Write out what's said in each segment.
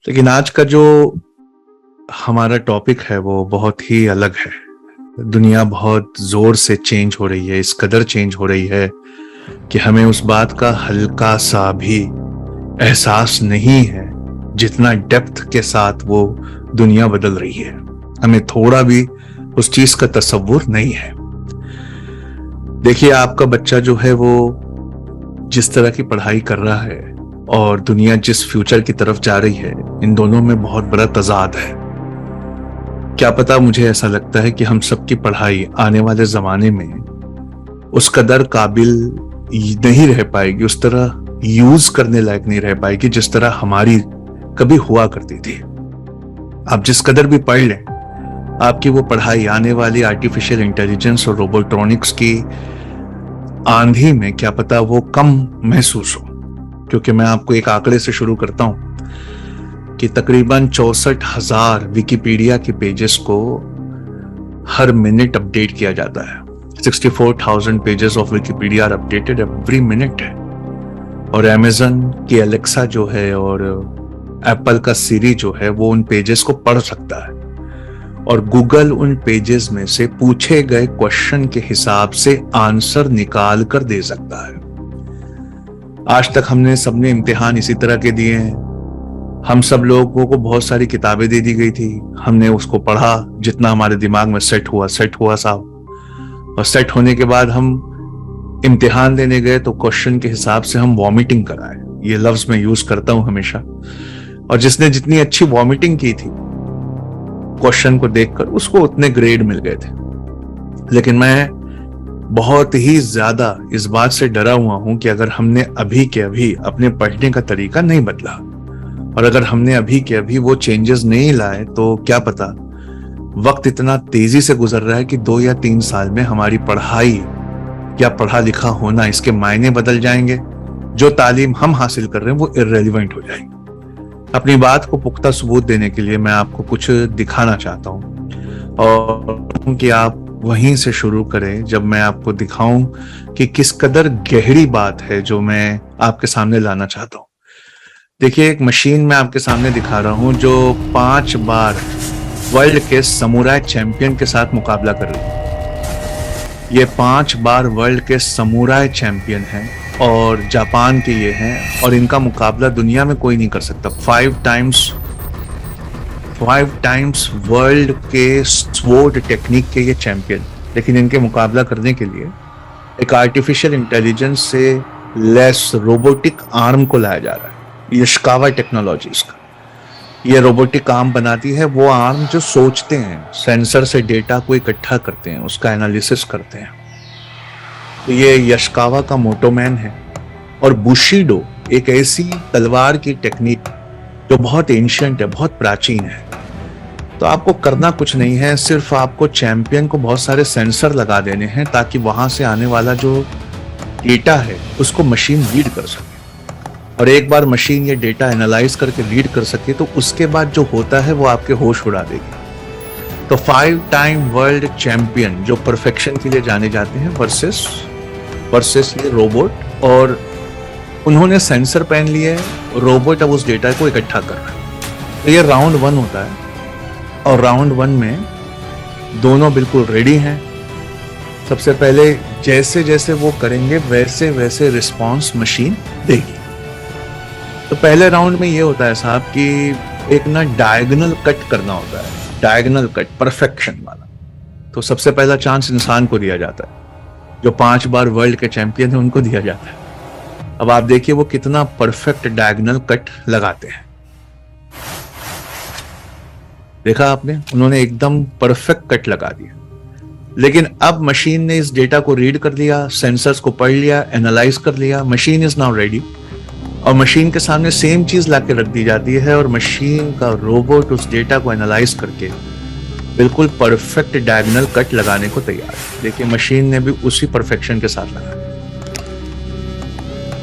लेकिन आज का जो हमारा टॉपिक है वो बहुत ही अलग है। दुनिया बहुत जोर से चेंज हो रही है, इस कदर चेंज हो रही है कि हमें उस बात का हल्का सा भी एहसास नहीं है जितना डेप्थ के साथ वो दुनिया बदल रही है। हमें थोड़ा भी उस चीज का तसव्वुर नहीं है। देखिए, आपका बच्चा जो है वो जिस तरह की पढ़ाई कर रहा है और दुनिया जिस फ्यूचर की तरफ जा रही है, इन दोनों में बहुत बड़ा तजाद है। क्या पता, मुझे ऐसा लगता है कि हम सबकी पढ़ाई आने वाले जमाने में उस कदर काबिल नहीं रह पाएगी, उस तरह यूज करने लायक नहीं रह पाएगी जिस तरह हमारी कभी हुआ करती थी। आप जिस कदर भी पढ़ लें, आपकी वो पढ़ाई आने वाली आर्टिफिशियल इंटेलिजेंस और रोबोट्रॉनिक्स की आंधी में क्या पता वो कम महसूस हो। क्योंकि मैं आपको एक आंकड़े से शुरू करता हूं कि तकरीबन 64,000 विकिपीडिया के पेजेस को हर मिनट अपडेट किया जाता है। 64,000 pages of Wikipedia are updated every minute है। और अमेजन की एलेक्सा जो है और एप्पल का सीरी जो है वो उन पेजेस को पढ़ सकता है, और गूगल उन पेजेस में से पूछे गए क्वेश्चन के हिसाब से आंसर निकाल कर दे सकता है। आज तक हमने सबने इम्तिहान इसी तरह के दिए हैं। हम सब लोगों को बहुत सारी किताबें दे दी गई थी, हमने उसको पढ़ा, जितना हमारे दिमाग में सेट हुआ साहब। और सेट होने के बाद हम इम्तिहान देने गए तो क्वेश्चन के हिसाब से हम वॉमिटिंग कराए। ये लफ्ज मैं यूज करता हूं हमेशा। और जिसने जितनी अच्छी वॉमिटिंग की थी क्वेश्चन को देखकर, उसको उतने ग्रेड मिल गए थे। लेकिन मैं बहुत ही ज्यादा इस बात से डरा हुआ हूं कि अगर हमने अभी के अभी अपने पढ़ने का तरीका नहीं बदला, और अगर हमने अभी के अभी वो चेंजेस नहीं लाए, तो क्या पता वक्त इतना तेजी से गुजर रहा है कि 2 या 3 साल में हमारी पढ़ाई या पढ़ा लिखा होना, इसके मायने बदल जाएंगे। जो तालीम हम हासिल कर रहे हैं वो इर्रेलेवेंट हो जाएगी। अपनी बात को पुख्ता सबूत देने के लिए मैं आपको कुछ दिखाना चाहता हूं, और कि आप वहीं से शुरू करें जब मैं आपको दिखाऊं कि किस कदर गहरी बात है जो मैं आपके सामने लाना चाहता हूं। देखिए, एक मशीन मैं आपके सामने दिखा रहा हूं जो 5 बार वर्ल्ड के समुराई चैंपियन के साथ मुकाबला कर रही है। ये 5 बार वर्ल्ड के समुराई चैंपियन हैं और जापान के ये हैं, और इनका मुकाबला दुनिया में कोई नहीं कर सकता। 5 टाइम्स वर्ल्ड के स्वॉर्ड टेक्निक के ये चैंपियन। लेकिन इनके मुकाबला करने के लिए एक आर्टिफिशियल इंटेलिजेंस से लेस रोबोटिक आर्म को लाया जा रहा है। यशकावा टेक्नोलॉजीज का ये रोबोटिक आर्म बनाती है, वो आर्म जो सोचते हैं, सेंसर से डेटा को इकट्ठा करते हैं, उसका एनालिसिस करते हैं। तो ये यशकावा का मोटोमैन है। और बुशिडो एक ऐसी तलवार की टेक्निक जो बहुत एंशिएंट है, बहुत प्राचीन है। तो आपको करना कुछ नहीं है, सिर्फ आपको चैंपियन को बहुत सारे सेंसर लगा देने हैं ताकि वहां से आने वाला जो डेटा है उसको मशीन रीड कर सके। और एक बार मशीन ये डेटा एनालाइज करके रीड कर सके तो उसके बाद जो होता है वो आपके होश उड़ा देगी। तो 5 टाइम वर्ल्ड चैंपियन जो परफेक्शन के लिए जाने जाते हैं वर्सेस ये रोबोट, और उन्होंने सेंसर पहन लिए, रोबोट अब उस डेटा को इकट्ठा कर रहा है। तो ये राउंड 1 होता है, और राउंड 1 में दोनों बिल्कुल रेडी हैं। सबसे पहले जैसे जैसे वो करेंगे वैसे वैसे रिस्पॉन्स मशीन देगी। तो पहले राउंड में ये होता है साहब कि एक ना डायगोनल कट करना होता है, डायगोनल कट परफेक्शन वाला। तो सबसे पहला चांस इंसान को दिया जाता है, जो 5 बार वर्ल्ड के चैंपियन है उनको दिया जाता है। अब आप देखिए वो कितना परफेक्ट डायगोनल कट लगाते हैं। देखा आपने, उन्होंने एकदम परफेक्ट कट लगा दिया। लेकिन अब मशीन ने इस डेटा को रीड कर लिया, सेंसर्स को पढ़ लिया, एनालाइज कर लिया। मशीन इज नाउ रेडी, और मशीन के सामने सेम चीज लाके रख दी जाती है, और मशीन का रोबोट उस डेटा को एनालाइज करके बिल्कुल परफेक्ट डायगोनल कट लगाने को तैयार है। देखिए, मशीन ने भी उसी परफेक्शन के साथ लगाया।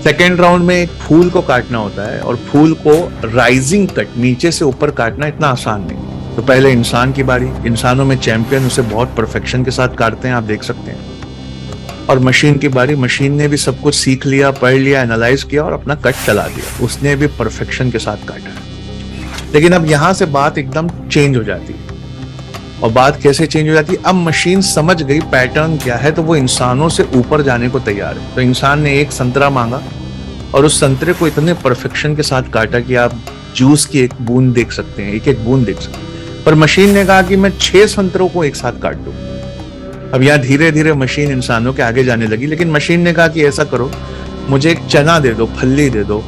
सेकेंड राउंड में एक फूल को काटना होता है, और फूल को राइजिंग कट, नीचे से ऊपर काटना इतना आसान नहीं। तो पहले इंसान की बारी, इंसानों में चैंपियन उसे बहुत परफेक्शन के साथ काटते हैं, आप देख सकते हैं। और मशीन की बारी, मशीन ने भी सब कुछ सीख लिया, पढ़ लिया, एनालाइज किया और अपना कट चला दिया। उसने भी परफेक्शन के साथ काटा। लेकिन अब यहां से बात एकदम चेंज हो जाती है। और बात कैसे चेंज हो जाती है, अब मशीन समझ गई पैटर्न क्या है, तो वो इंसानों से ऊपर जाने को तैयार है। तो इंसान ने एक संतरा मांगा और उस संतरे को इतने परफेक्शन के साथ काटा कि आप जूस की एक बूंद देख सकते हैं, एक एक बूंद देख सकते हैं। पर मशीन ने कहा कि मैं 6 संतरों को एक साथ काट दूं। अब यहाँ धीरे धीरे मशीन इंसानों के आगे जाने लगी, लेकिन मशीन ने कहा कि ऐसा करो, मुझे एक चना दे दो, फली दे दो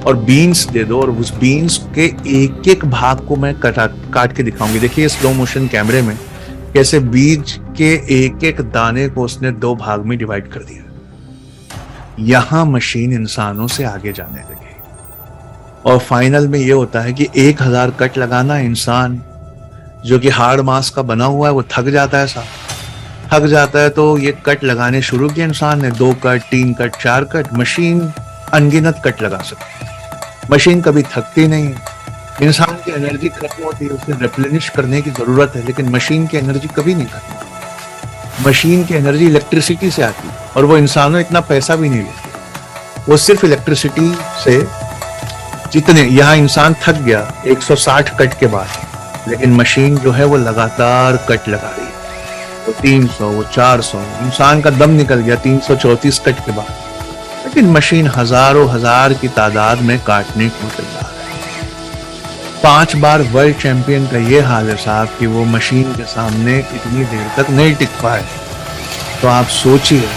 और बीन्स दे दो, और उस बीन्स के एक एक भाग को मैं काट के दिखाऊंगी। देखिए स्लो मोशन कैमरे में कैसे बीज के एक एक दाने को उसने 2 भाग में डिवाइड कर दिया। यहां मशीन इंसानों से आगे जाने लगी और फाइनल में यह होता है कि 1000 कट लगाना, इंसान जो कि हार्ड मांस का बना हुआ है वो थक जाता है। साहब थक जाता है तो ये कट लगाने शुरू किए इंसान ने, 2 कट, 3 कट, 4 कट। मशीन अनगिनत कट लगा सकती है, मशीन कभी थकती नहीं। इंसान की एनर्जी खत्म होती है, उसे रिप्लेनिश करने की जरूरत है, लेकिन मशीन की एनर्जी कभी नहीं खत्म। मशीन की एनर्जी इलेक्ट्रिसिटी से आती है और वो इंसानों इतना पैसा भी नहीं लेती, वो सिर्फ इलेक्ट्रिसिटी से। जितने यहाँ इंसान थक गया 160 कट के बाद, लेकिन मशीन जो है वो लगातार कट लगा रही है। वो 300, वो 400, इंसान का दम निकल गया 334 कट के बाद, लेकिन मशीन हजारों हजार की तादाद में काटने को तैयार है। 5 बार वर्ल्ड चैंपियन का ये हाल है साहब कि वो मशीन के सामने इतनी देर तक नहीं टिक पाए। तो आप सोचिए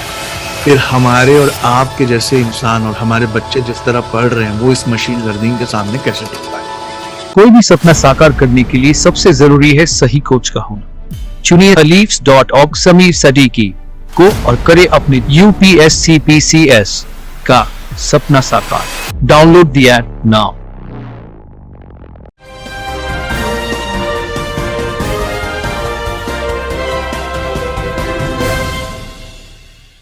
फिर हमारे और आपके जैसे इंसान और हमारे बच्चे जिस तरह पढ़ रहे हैं, वो इस मशीन लर्निंग के सामने कैसे टिक पाए। कोई भी सपना साकार करने के लिए सबसे जरूरी है सही कोच का होना। चुनिए Aleafs.org समीर सदीकी को और करे अपने UPSC PCS का सपना साकार। Download the app now.